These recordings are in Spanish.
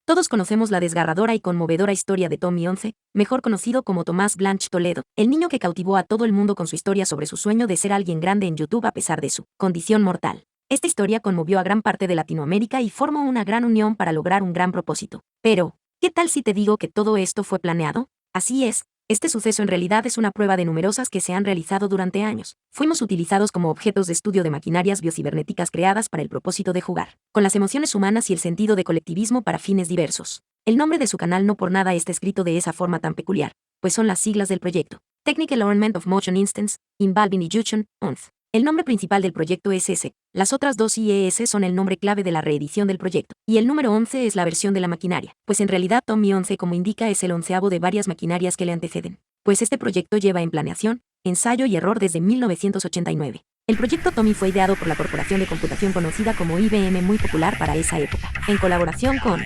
Todos conocemos la desgarradora y conmovedora historia de Tommy 11, mejor conocido como Tomás Blanch Toledo, el niño que cautivó a todo el mundo con su historia sobre su sueño de ser alguien grande en YouTube a pesar de su condición mortal. Esta historia conmovió a gran parte de Latinoamérica y formó una gran unión para lograr un gran propósito. Pero, ¿qué tal si te digo que todo esto fue planeado? Así es. Este suceso en realidad es una prueba de numerosas que se han realizado durante años. Fuimos utilizados como objetos de estudio de maquinarias biocibernéticas creadas para el propósito de jugar, con las emociones humanas y el sentido de colectivismo para fines diversos. El nombre de su canal no por nada está escrito de esa forma tan peculiar, pues son las siglas del proyecto. Technical Learnment of Motion Instance, Involving Illusion, ONF. El nombre principal del proyecto es ese, las otras dos IES son el nombre clave de la reedición del proyecto, y el número 11 es la versión de la maquinaria, pues en realidad Tommy 11 como indica es el onceavo de varias maquinarias que le anteceden, pues este proyecto lleva en planeación, ensayo y error desde 1989. El proyecto Tommy fue ideado por la corporación de computación conocida como IBM muy popular para esa época, en colaboración con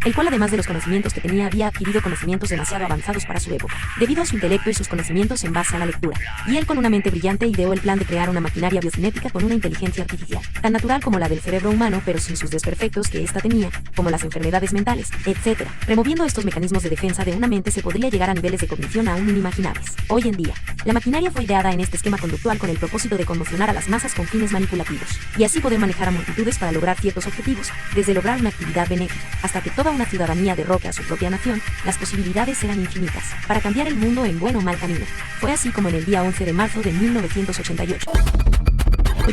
el cual además de los conocimientos que tenía había adquirido conocimientos demasiado avanzados para su época, debido a su intelecto y sus conocimientos en base a la lectura. Y él con una mente brillante ideó el plan de crear una maquinaria biocinética con una inteligencia artificial, tan natural como la del cerebro humano pero sin sus desperfectos que ésta tenía, como las enfermedades mentales, etc. Removiendo estos mecanismos de defensa de una mente se podría llegar a niveles de cognición aún inimaginables. Hoy en día, la maquinaria fue ideada en este esquema conductual con el propósito de conmocionar a las masas con fines manipulativos, y así poder manejar a multitudes para lograr ciertos objetivos, desde lograr una actividad benéfica, hasta que toda una ciudadanía derroque a su propia nación, las posibilidades eran infinitas, para cambiar el mundo en buen o mal camino. Fue así como en el día 11 de marzo de 1988.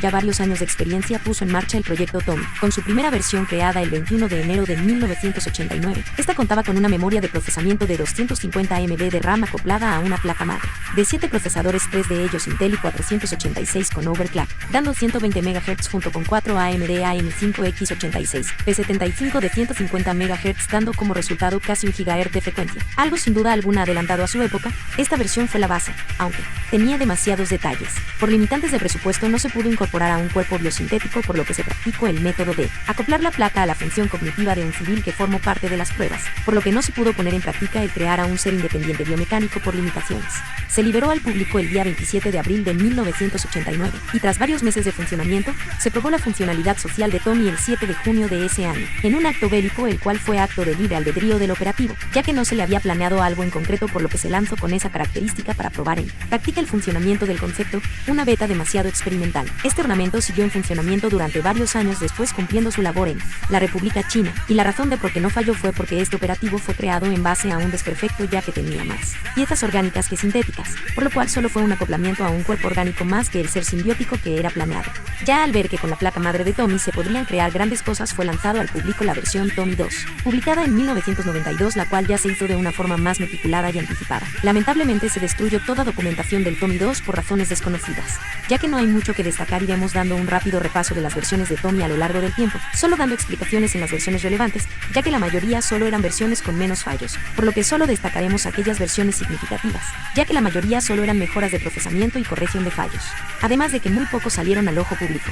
Ya varios años de experiencia puso en marcha el proyecto Tommy, con su primera versión creada el 21 de enero de 1989. Esta contaba con una memoria de procesamiento de 250 MB de RAM acoplada a una placa madre, de 7 procesadores, 3 de ellos Intel y 486 con overclock, dando 120 MHz junto con 4 AMD AM5X86, P75 de 150 MHz dando como resultado casi 1 GHz de frecuencia. Algo sin duda alguna adelantado a su época, esta versión fue la base, aunque tenía demasiados detalles. Por limitantes de presupuesto no se pudo incorporar a un cuerpo biosintético, por lo que se practicó el método de acoplar la placa a la función cognitiva de un civil que formó parte de las pruebas, por lo que no se pudo poner en práctica el crear a un ser independiente biomecánico por limitaciones. Se liberó al público el día 27 de abril de 1989, y tras varios meses de funcionamiento, se probó la funcionalidad social de Tommy el 7 de junio de ese año, en un acto bélico el cual fue acto de libre albedrío del operativo, ya que no se le había planeado algo en concreto, por lo que se lanzó con esa característica para probar en práctica el funcionamiento del concepto, una beta demasiado experimental. Este ornamento siguió en funcionamiento durante varios años después, cumpliendo su labor en la República China, y la razón de por qué no falló fue porque este operativo fue creado en base a un desperfecto, ya que tenía más piezas orgánicas que sintéticas, por lo cual solo fue un acoplamiento a un cuerpo orgánico más que el ser simbiótico que era planeado. Ya al ver que con la placa madre de Tommy se podrían crear grandes cosas, fue lanzado al público la versión Tommy 2, publicada en 1992, la cual ya se hizo de una forma más meticulada y anticipada. Lamentablemente se destruyó toda documentación del Tommy 2 por razones desconocidas, ya que no hay mucho que destacar. Iremos dando un rápido repaso de las versiones de Tommy a lo largo del tiempo, solo dando explicaciones en las versiones relevantes, ya que la mayoría solo eran versiones con menos fallos, por lo que solo destacaremos aquellas versiones significativas, ya que la mayoría solo eran mejoras de procesamiento y corrección de fallos, además de que muy pocos salieron al ojo público.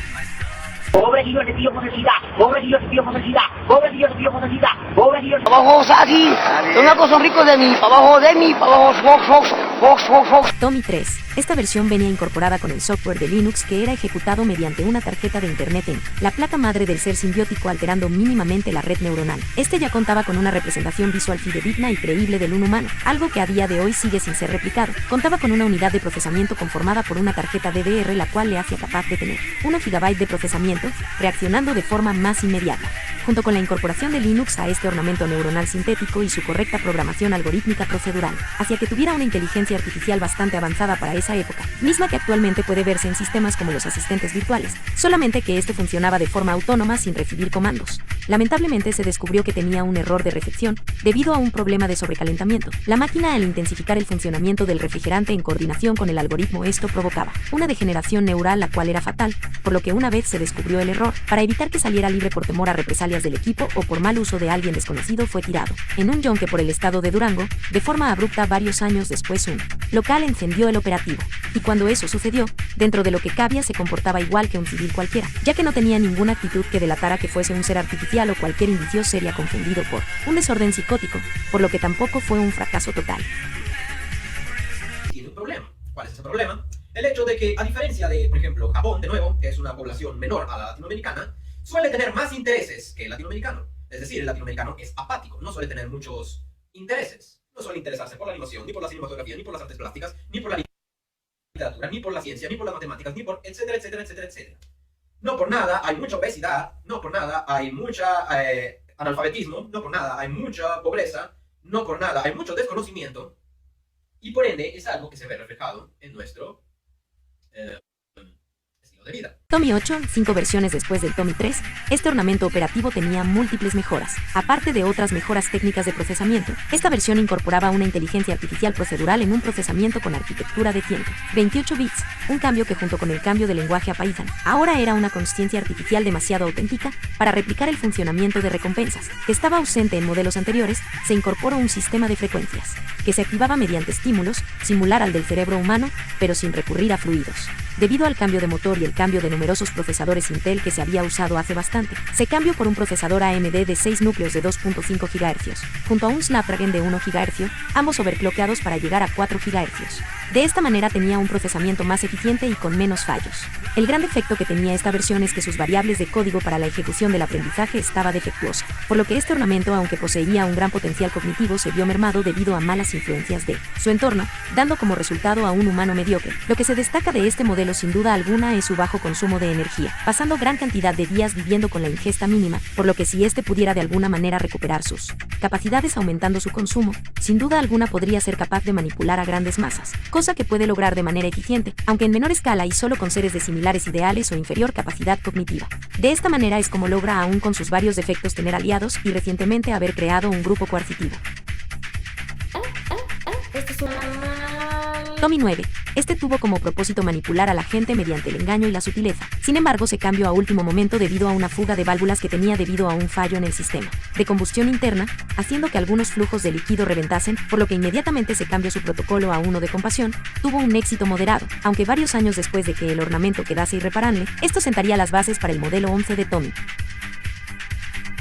Pobre Dios, tío Josecita, pobre Dios, tío Josecita, pobre Dios, tío Josecita, pobre Dios. Abajo aquí, los nacos son ricos de mí, abajo de mí, abajo Fox. Tommy 3. Esta versión venía incorporada con el software de Linux que era ejecutado mediante una tarjeta de internet en la placa madre del ser simbiótico, alterando mínimamente la red neuronal. Este ya contaba con una representación visual fidedigna y creíble del un humano, algo que a día de hoy sigue sin ser replicado. Contaba con una unidad de procesamiento conformada por una tarjeta DDR, la cual le hacía capaz de tener 1 GB de procesamiento, reaccionando de forma más inmediata. Junto con la incorporación de Linux a este ornamento neuronal sintético y su correcta programación algorítmica procedural, hacía que tuviera una inteligencia artificial bastante avanzada para esa época, misma que actualmente puede verse en sistemas como los asistentes virtuales, solamente que este funcionaba de forma autónoma sin recibir comandos. Lamentablemente se descubrió que tenía un error de recepción debido a un problema de sobrecalentamiento. La máquina, al intensificar el funcionamiento del refrigerante en coordinación con el algoritmo, esto provocaba una degeneración neural, la cual era fatal, por lo que una vez se descubrió el error, para evitar que saliera libre por temor a represalias del equipo o por mal uso de alguien desconocido, fue tirado en un yunque por el estado de Durango, de forma abrupta. Varios años después un local encendió el operativo, y cuando eso sucedió, dentro de lo que cabía se comportaba igual que un civil cualquiera, ya que no tenía ninguna actitud que delatara que fuese un ser artificial, o cualquier indicio sería confundido por un desorden psicótico, por lo que tampoco fue un fracaso total. Tiene un problema. ¿Cuál es ese problema? el hecho de que, a diferencia de, por ejemplo, Japón, de nuevo, que es una población menor a la latinoamericana, suele tener más intereses que el latinoamericano. Es decir, el latinoamericano es apático, no suele tener muchos intereses. No suele interesarse por la animación, ni por la cinematografía, ni por las artes plásticas, ni por la literatura, ni por la ciencia, ni por las matemáticas, ni por etcétera, etcétera, etcétera, etcétera. No por nada hay mucha obesidad, no por nada hay mucha analfabetismo, no por nada hay mucha pobreza, no por nada hay mucho desconocimiento, y por ende es algo que se ve reflejado en nuestro estilo de vida. Tommy 8, 5 versiones después del Tommy 3, este ornamento operativo tenía múltiples mejoras. Aparte de otras mejoras técnicas de procesamiento, esta versión incorporaba una inteligencia artificial procedural en un procesamiento con arquitectura de 128 bits, un cambio que junto con el cambio de lenguaje a Python, ahora era una consciencia artificial demasiado auténtica para replicar el funcionamiento de recompensas, que estaba ausente en modelos anteriores. Se incorporó un sistema de frecuencias, que se activaba mediante estímulos, similar al del cerebro humano, pero sin recurrir a fluidos. Debido al cambio de motor y el cambio de numerosos procesadores Intel que se había usado hace bastante, se cambió por un procesador AMD de 6 núcleos de 2.5 GHz, junto a un Snapdragon de 1 GHz, ambos overclockeados para llegar a 4 GHz. De esta manera tenía un procesamiento más eficiente y con menos fallos. El gran defecto que tenía esta versión es que sus variables de código para la ejecución del aprendizaje estaba defectuosa, por lo que este ornamento, aunque poseía un gran potencial cognitivo, se vio mermado debido a malas influencias de su entorno, dando como resultado a un humano mediocre. Lo que se destaca de este modelo sin duda alguna es su bajo consumo de energía, pasando gran cantidad de días viviendo con la ingesta mínima, por lo que si este pudiera de alguna manera recuperar sus capacidades aumentando su consumo, sin duda alguna podría ser capaz de manipular a grandes masas, cosa que puede lograr de manera eficiente, aunque en menor escala y solo con seres de similares ideales o inferior capacidad cognitiva. De esta manera es como logra, aún con sus varios defectos, tener aliados y recientemente haber creado un grupo coercitivo. Tommy 9. Este tuvo como propósito manipular a la gente mediante el engaño y la sutileza. Sin embargo, se cambió a último momento debido a una fuga de válvulas que tenía debido a un fallo en el sistema de combustión interna, haciendo que algunos flujos de líquido reventasen, por lo que inmediatamente se cambió su protocolo a uno de compasión. Tuvo un éxito moderado, aunque varios años después de que el ornamento quedase irreparable, esto sentaría las bases para el modelo 11 de Tommy.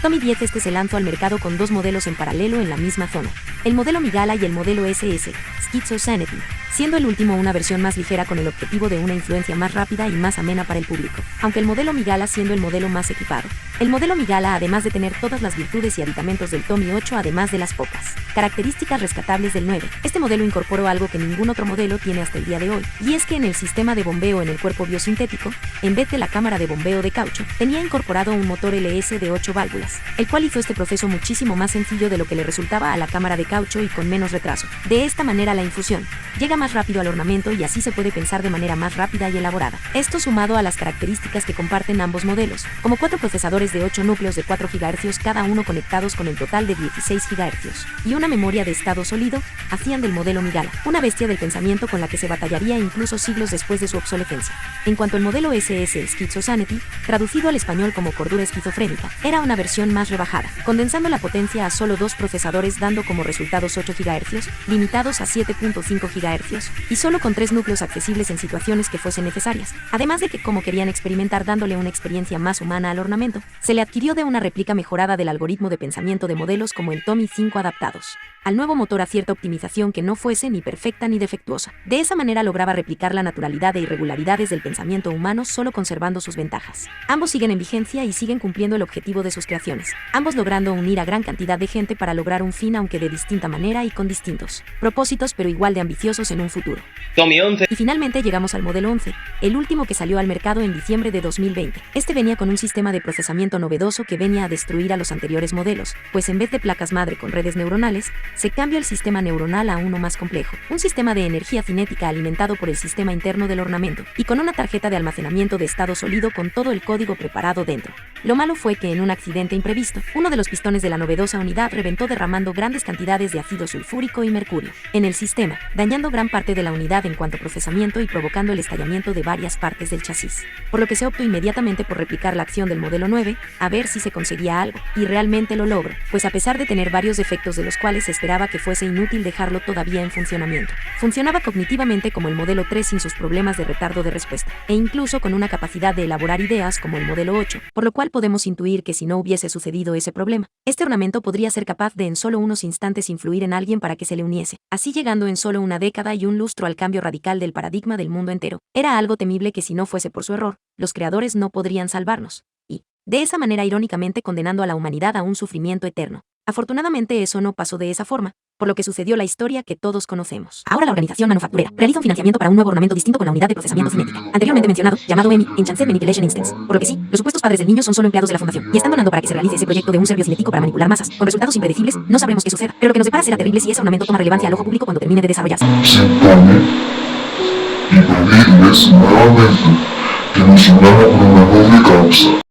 Tommy 10. Este se lanzó al mercado con dos modelos en paralelo en la misma zona, el modelo Migala y el modelo SS, Schizosanity, siendo el último una versión más ligera con el objetivo de una influencia más rápida y más amena para el público, aunque el modelo Migala siendo el modelo más equipado. El modelo Migala, además de tener todas las virtudes y aditamentos del Tommy 8, además de las pocas características rescatables del 9, este modelo incorporó algo que ningún otro modelo tiene hasta el día de hoy, y es que en el sistema de bombeo en el cuerpo biosintético, en vez de la cámara de bombeo de caucho, tenía incorporado un motor LS de 8 válvulas, el cual hizo este proceso muchísimo más sencillo de lo que le resultaba a la cámara de caucho y con menos retraso. De esta manera la infusión llega más rápido al ornamento y así se puede pensar de manera más rápida y elaborada. Esto sumado a las características que comparten ambos modelos, como 4 procesadores de 8 núcleos de 4 GHz cada uno conectados con el total de 16 GHz, y una memoria de estado sólido, hacían del modelo Migala una bestia del pensamiento con la que se batallaría incluso siglos después de su obsolescencia. En cuanto al modelo SS Schizosanity, traducido al español como cordura esquizofrénica, era una versión más rebajada, condensando la potencia a solo 2 procesadores dando como resultados 8 GHz, limitados a 7.5 GHz, y solo con 3 núcleos accesibles en situaciones que fuesen necesarias. Además de que, como querían experimentar dándole una experiencia más humana al ornamento, se le adquirió de una réplica mejorada del algoritmo de pensamiento de modelos como el Tommy 5 adaptados al nuevo motor a cierta optimización que no fuese ni perfecta ni defectuosa. De esa manera lograba replicar la naturalidad e irregularidades del pensamiento humano solo conservando sus ventajas. Ambos siguen en vigencia y siguen cumpliendo el objetivo de sus creaciones, ambos logrando unir a gran cantidad de gente para lograr un fin aunque de distinta manera y con distintos propósitos pero igual de ambiciosos en un futuro. Tommy 11. Y finalmente llegamos al modelo 11, el último que salió al mercado en diciembre de 2020. Este venía con un sistema de procesamiento novedoso que venía a destruir a los anteriores modelos, pues en vez de placas madre con redes neuronales, se cambia el sistema neuronal a uno más complejo, un sistema de energía cinética alimentado por el sistema interno del ornamento, y con una tarjeta de almacenamiento de estado sólido con todo el código preparado dentro. Lo malo fue que en un accidente imprevisto, uno de los pistones de la novedosa unidad reventó derramando grandes cantidades de ácido sulfúrico y mercurio en el sistema, dañando gran parte de la unidad en cuanto a procesamiento y provocando el estallamiento de varias partes del chasis, por lo que se optó inmediatamente por replicar la acción del modelo 9, a ver si se conseguía algo, y realmente lo logró, pues a pesar de tener varios defectos de los cuales se esperaba que fuese inútil dejarlo todavía en funcionamiento, funcionaba cognitivamente como el modelo 3 sin sus problemas de retardo de respuesta, e incluso con una capacidad de elaborar ideas como el modelo 8, por lo cual podemos intuir que si no hubiese sucedido ese problema, este ornamento podría ser capaz de en solo unos instantes influir en alguien para que se le uniese, así llegando en solo una década prueba y un lustro al cambio radical del paradigma del mundo entero. Era algo temible que si no fuese por su error, los creadores no podrían salvarnos. Y, de esa manera irónicamente condenando a la humanidad a un sufrimiento eterno. Afortunadamente eso no pasó de esa forma, por lo que sucedió la historia que todos conocemos. Ahora la organización manufacturera realiza un financiamiento para un nuevo ornamento distinto con la unidad de procesamiento cinética, anteriormente mencionado, llamado EMI, Enhanced Manipulation Instance. Por lo que sí, los supuestos padres del niño son solo empleados de la fundación, y están donando para que se realice ese proyecto de un ser biocinético para manipular masas, con resultados impredecibles. No sabremos qué suceda, pero lo que nos depara será terrible si ese ornamento toma relevancia al ojo público cuando termine de desarrollarse. Sentarme y pedirles nuevamente que nos unamos por una noble causa.